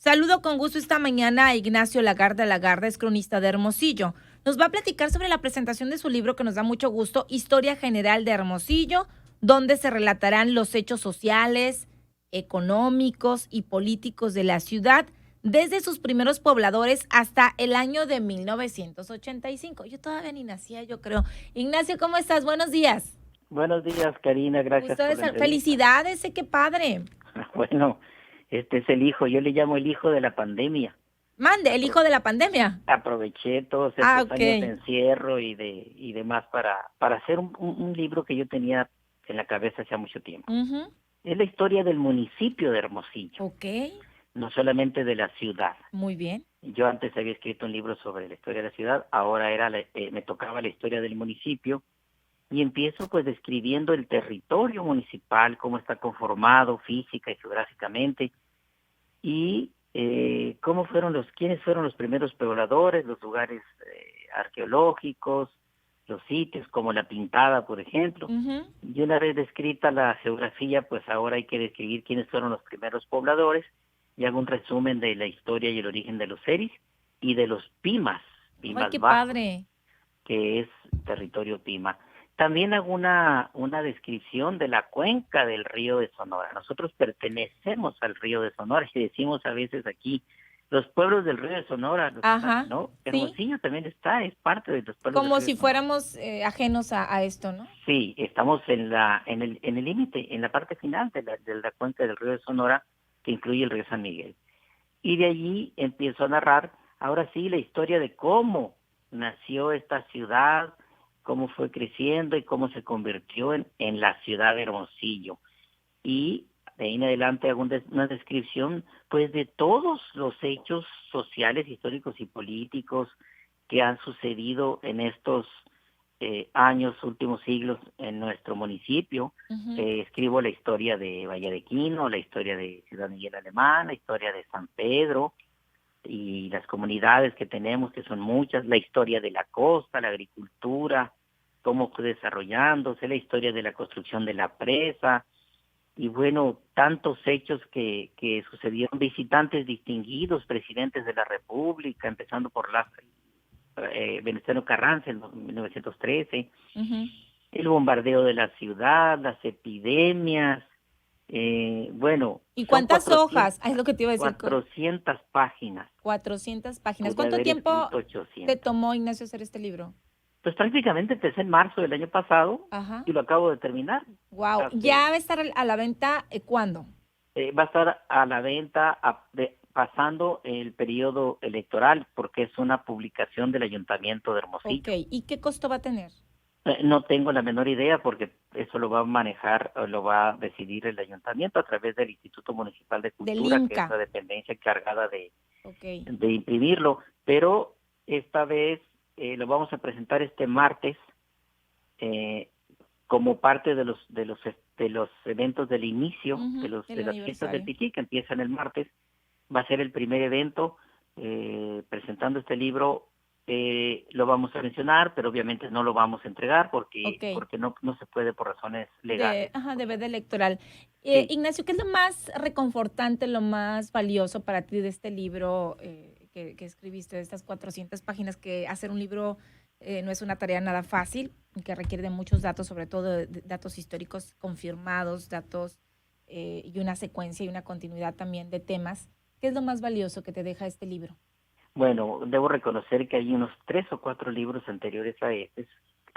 Saludo con gusto esta mañana a Ignacio Lagarda. Lagarda es cronista de Hermosillo. Nos va a platicar sobre la presentación de su libro que nos da mucho gusto, Historia General de Hermosillo, donde se relatarán los hechos sociales, económicos y políticos de la ciudad, desde sus primeros pobladores hasta el año de 1985. Yo todavía ni nacía, yo creo. Ignacio, ¿cómo estás? Buenos días. Buenos días, Karina, gracias Gusto de por la entrevista. Felicidades, qué padre. Bueno, este es el hijo, yo le llamo el hijo de la pandemia. Mande, el Apro- hijo de la pandemia. Aproveché todos Ah, estos años de ok. encierro y demás para hacer un libro que yo tenía en la cabeza hacía mucho tiempo. Ujú. Es la historia del municipio de Hermosillo, Ok, no solamente de la ciudad. muy bien. Yo antes había escrito un libro sobre la historia de la ciudad, ahora me tocaba la historia del municipio. Y empiezo pues describiendo el territorio municipal, cómo está conformado física y geográficamente, y quiénes fueron los primeros pobladores, los lugares arqueológicos, los sitios como La Pintada, por ejemplo. Ujú. Y una vez descrita la geografía, pues ahora hay que describir quiénes fueron los primeros pobladores, y hago un resumen de la historia y el origen de los seris y de los Pimas, Ay, Pimas qué Bajos, padre. que es territorio Pima. También hago una descripción de la cuenca del río de Sonora. Nosotros pertenecemos al río de Sonora y decimos a veces aquí, los pueblos del río de Sonora, Ajá, ¿no? sí. Hermosillo también es parte de los pueblos del Como río de si Sonora. fuéramos ajenos a esto, ¿no? Sí, estamos en el límite, en la parte final de la cuenca del río de Sonora, que incluye el río San Miguel. Y de allí empiezo a narrar, ahora sí, la historia de cómo nació esta ciudad, cómo fue creciendo y cómo se convirtió en la ciudad de Hermosillo. Y de ahí en adelante hago una descripción pues de todos los hechos sociales, históricos y políticos que han sucedido en estos años, últimos siglos en nuestro municipio. Ujú. Escribo la historia de Valle de Quino, la historia de Ciudad Miguel Alemán, la historia de San Pedro y las comunidades que tenemos, que son muchas, la historia de la costa, la agricultura, cómo fue desarrollándose, la historia de la construcción de la presa, y bueno, tantos hechos que sucedieron, visitantes distinguidos, presidentes de la República, empezando por Venustiano Carranza en 1913, Ujú. el bombardeo de la ciudad, las epidemias, bueno, ¿Y son cuántas hojas? Ah, es lo que te iba a decir. 400 páginas, 400 páginas. pude ¿Cuánto haber tiempo escrito te 800. tomó, Ignacio, hacer este libro? Pues prácticamente empecé en marzo del año pasado Ajá. y lo acabo de terminar. Wow. ¿Ya Hace, va a estar a la venta cuándo? Va a estar a la venta pasando el periodo electoral porque es una publicación del Ayuntamiento de Ok. Hermosillo. ¿Y qué costo va a tener? No tengo la menor idea porque eso lo va a manejar o lo va a decidir el ayuntamiento a través del Instituto Municipal de Del Cultura, que es Inca. la dependencia encargada Ok. de imprimirlo, pero esta vez lo vamos a presentar este martes eh, como parte de los eventos del inicio Ujú. El de las fiestas del aniversario. Piquí, que empiezan el martes. Va a ser el primer evento presentando este libro. Lo vamos a mencionar, pero obviamente no lo vamos a entregar porque Ok. porque no se puede por razones De, legales. ajá, O de sea, veda electoral. sí, Ignacio, ¿qué es lo más reconfortante, lo más valioso para ti de este libro que escribiste, de estas 400 páginas, que hacer un libro no es una tarea nada fácil, que requiere de muchos datos, sobre todo de datos históricos confirmados, datos y una secuencia y una continuidad también de temas? ¿Qué es lo más valioso que te deja este libro? bueno, debo reconocer que hay unos 3 o 4 libros anteriores a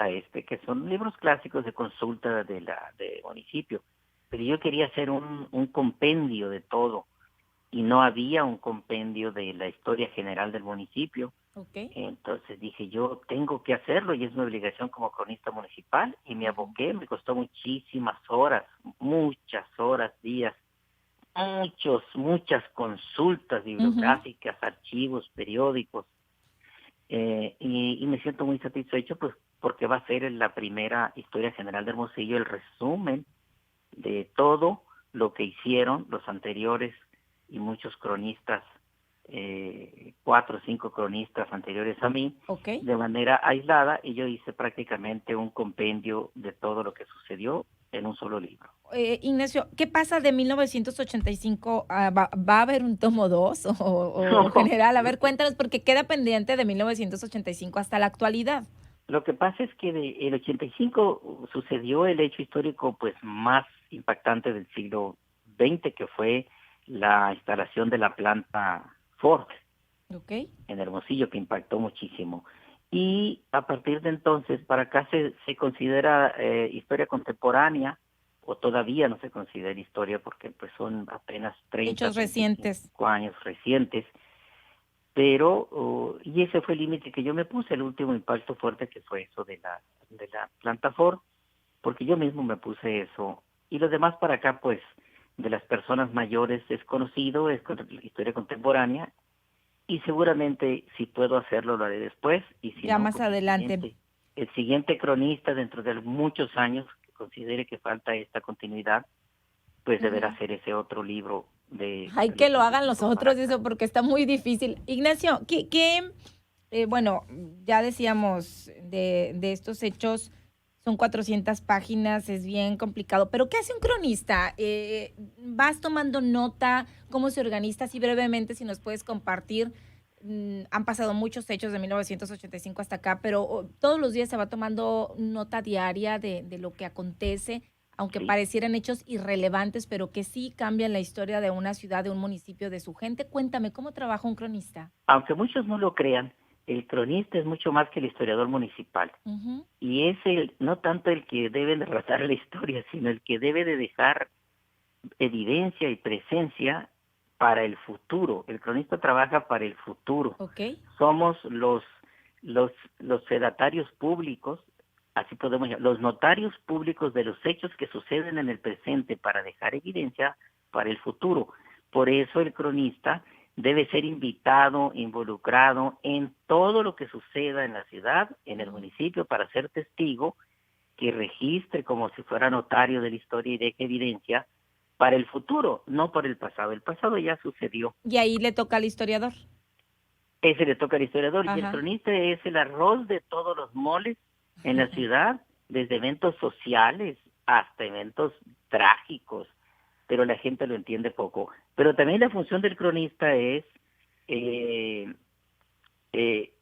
este, que son libros clásicos de consulta de municipio, pero yo quería hacer un compendio de todo y no había un compendio de la historia general del municipio. Ok. Entonces dije, yo tengo que hacerlo y es mi obligación como cronista municipal, y me Ujú. aboqué, me costó muchísimas horas, muchas horas, días, muchas consultas Ujú. bibliográficas, archivos, periódicos, y me siento muy satisfecho pues porque va a ser la primera historia general de Hermosillo, el resumen de todo lo que hicieron los anteriores y muchos cronistas, 4 o 5 cronistas anteriores a mí, Ok. de manera aislada, y yo hice prácticamente un compendio de todo lo que sucedió en un solo libro. Ignacio, ¿qué pasa de 1985? ¿Va a haber un tomo 2 o No, general? A ver, cuéntanos, porque queda pendiente de 1985 hasta la actualidad. lo que pasa es que el 85 sucedió el hecho histórico pues más impactante del siglo XX, que fue la instalación de la planta Ford ¿Ok? en Hermosillo, que impactó muchísimo. Y a partir de entonces, para acá se considera historia contemporánea, o todavía no se considera historia porque pues son apenas 30, Hechos recientes. 35 años recientes, pero, y ese fue el límite que yo me puse, el último impacto fuerte que fue eso de la planta Ford, porque yo mismo me puse eso. Y los demás para acá, pues, de las personas mayores es conocido, es historia contemporánea, y seguramente si puedo hacerlo lo haré después, y si Ya no, más pues adelante. el siguiente cronista dentro de muchos años que considere que falta esta continuidad, pues deberá Ujú. hacer ese otro libro Hay del que lo hagan los 85 para otros, acá. eso, porque está muy difícil. Ignacio, bueno, ya decíamos de estos hechos, son 400 páginas, es bien complicado, pero ¿qué hace un cronista? ¿Vas tomando nota? ¿Cómo se organiza? Así brevemente, si nos puedes compartir. Han pasado muchos hechos de 1985 hasta acá, pero todos los días se va tomando nota diaria de lo que acontece, aunque Sí, parecieran hechos irrelevantes, pero que sí cambian la historia de una ciudad, de un municipio, de su gente. Cuéntame, ¿cómo trabaja un cronista? aunque muchos no lo crean, el cronista es mucho más que el historiador municipal. Ujú. Y es no tanto el que debe narrar la historia, sino el que debe de dejar evidencia y presencia para el futuro. El cronista trabaja para el futuro. Ok. Somos los, los fedatarios públicos, así podemos llamar, los notarios públicos de los hechos que suceden en el presente para dejar evidencia para el futuro. Por eso el cronista debe ser invitado, involucrado en todo lo que suceda en la ciudad, en el municipio, para ser testigo, que registre como si fuera notario de la historia y deje evidencia para el futuro, no para el pasado. El pasado ya sucedió. Y ahí le toca al historiador. Ese le toca al historiador, y el Ajá. cronista es el arroz de todos los moles en la ciudad, desde eventos sociales hasta eventos trágicos, pero la gente lo entiende poco. Pero también la función del cronista es eh, eh,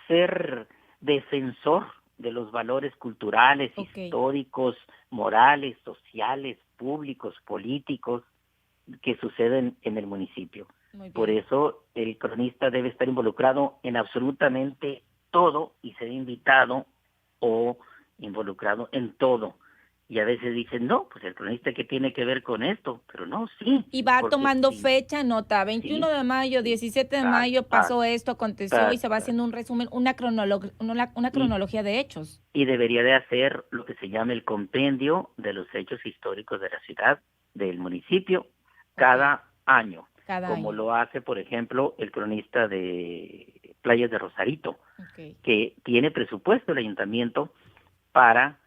ser defensor de los valores culturales, Ok, históricos, morales, sociales, públicos, políticos que suceden en el municipio. muy Por bien. eso el cronista debe estar involucrado en absolutamente todo y ser invitado o involucrado en todo. Y a veces dicen, no, pues el cronista que tiene que ver con esto, pero no, sí, Y va porque tomando sí, fecha, nota, 21 sí, de mayo, sí, 17 de tal, mayo tal, pasó esto, aconteció y tal, se va tal. haciendo un resumen, una Y, cronología de hechos. y debería de hacer lo que se llama el compendio de los hechos históricos de la ciudad, del municipio, Ok, cada año, cada como año. lo hace, por ejemplo, el cronista de Playas de Rosarito, Ok. que tiene presupuesto el ayuntamiento para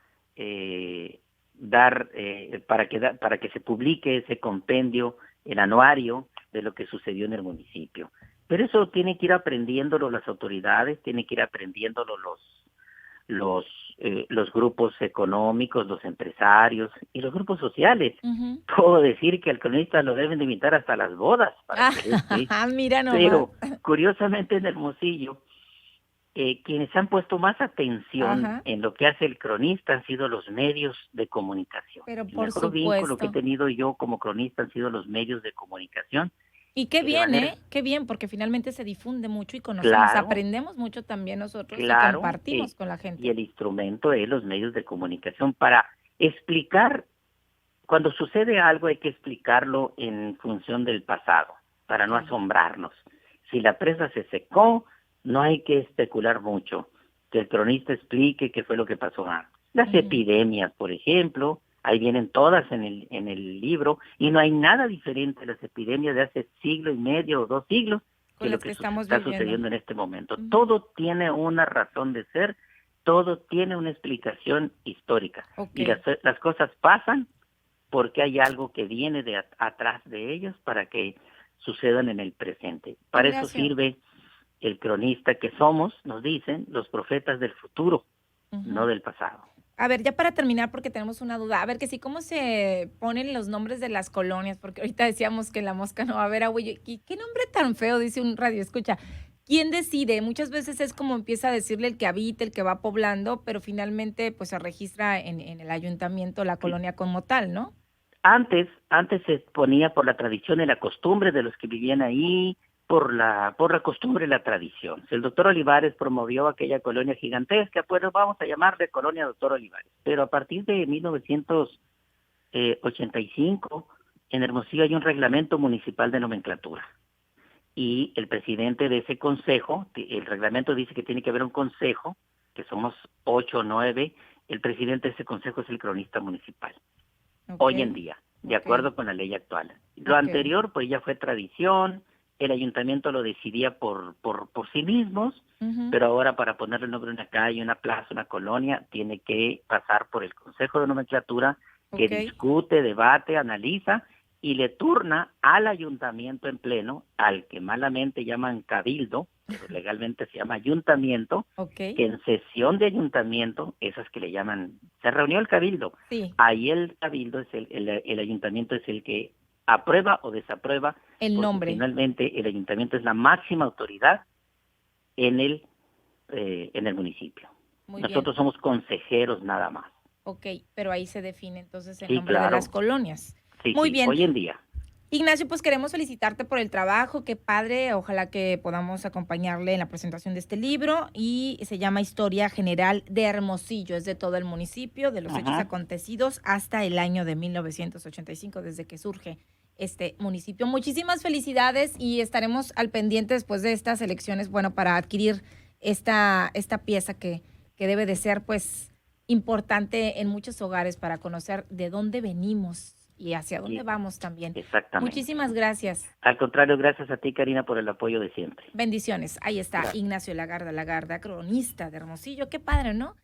para que se publique ese compendio, el anuario de lo que sucedió en el municipio. Pero eso tiene que ir aprendiéndolo las autoridades, tiene que ir aprendiéndolo los los grupos económicos, los empresarios y los grupos sociales. Ujú. Puedo decir que al cronista lo deben de invitar hasta las bodas para que él esté. Ah, mira nomás. Pero curiosamente en Hermosillo, quienes han puesto más atención Ajá, en lo que hace el cronista han sido los medios de comunicación. pero El por mejor vínculo que he supuesto. tenido yo como cronista han sido los medios de comunicación, Y qué que de bien, manera, ¿eh? Qué bien, porque finalmente se difunde mucho y conocemos, claro, aprendemos mucho también nosotros y claro, compartimos con la y gente. el instrumento es los medios de comunicación para explicar. Cuando sucede algo hay que explicarlo en función del pasado, para no Ok. asombrarnos. Si la presa se secó, no hay que especular mucho. Que el cronista explique qué fue lo que pasó antes. Las Ujú. epidemias, por ejemplo, ahí vienen todas en el libro, y no hay nada diferente a las epidemias de hace siglo y medio o 2 siglos que Con lo las que que estamos está viviendo. sucediendo en este momento. Ujú. Todo tiene una razón de ser, todo tiene una explicación histórica. Ok. Y las cosas pasan porque hay algo que viene de atrás de ellos para que sucedan en el presente. Para eso Ignacio. sirve el cronista que somos, nos dicen, los profetas del futuro, no Ujú. del pasado. A ver, ya para terminar, porque tenemos una duda. A ver, que sí, ¿cómo se ponen los nombres de las colonias? Porque ahorita decíamos que en La Mosca no va a haber agua. ¿Y qué nombre tan feo? Dice un radio, escucha. ¿Quién decide? Muchas veces es como empieza a decirle el que habita, el que va poblando, pero finalmente pues se registra en el ayuntamiento la Sí. colonia como tal, ¿no? Antes se ponía por la tradición y la costumbre de los que vivían ahí, por la costumbre y la tradición. Si el doctor Olivares promovió aquella colonia gigantesca, pues vamos a llamarle colonia doctor Olivares. Pero a partir de 1985, en Hermosillo hay un reglamento municipal de nomenclatura. Y el presidente de ese consejo, el reglamento dice que tiene que haber un consejo, que somos 8 o 9, el presidente de ese consejo es el cronista municipal Ok, hoy en día, de ok, acuerdo con la ley actual. Lo ok. anterior, pues ya fue tradición, el ayuntamiento lo decidía por sí mismos, Ujú. pero ahora para ponerle el nombre a una calle, una plaza, una colonia, tiene que pasar por el Consejo de Nomenclatura, que Ok, discute, debate, analiza y le turna al ayuntamiento en pleno, al que malamente llaman cabildo, pero legalmente se llama ayuntamiento, ok. que en sesión de ayuntamiento, esas que le llaman, se reunió el cabildo, Sí, ahí el cabildo es el ayuntamiento es el que aprueba o desaprueba, el porque nombre. finalmente el ayuntamiento es la máxima autoridad en el municipio. Muy bien. Nosotros somos consejeros nada más. Ok, pero ahí se define entonces el Sí, nombre de las claro. colonias. Sí, Muy sí. bien. Hoy en día. Ignacio, pues queremos felicitarte por el trabajo, qué padre, ojalá que podamos acompañarle en la presentación de este libro y se llama Historia General de Hermosillo, es de todo el municipio, de los hechos Ajá. acontecidos hasta el año de 1985, desde que surge este municipio. Muchísimas felicidades y estaremos al pendiente después de estas elecciones, bueno, para adquirir esta pieza que debe de ser pues importante en muchos hogares para conocer de dónde venimos y hacia dónde Y vamos también. exactamente. Muchísimas gracias. Al contrario, gracias a ti, Karina, por el apoyo de siempre. Bendiciones. Ahí está Gracias. Ignacio Lagarda, cronista de Hermosillo. Qué padre, ¿no?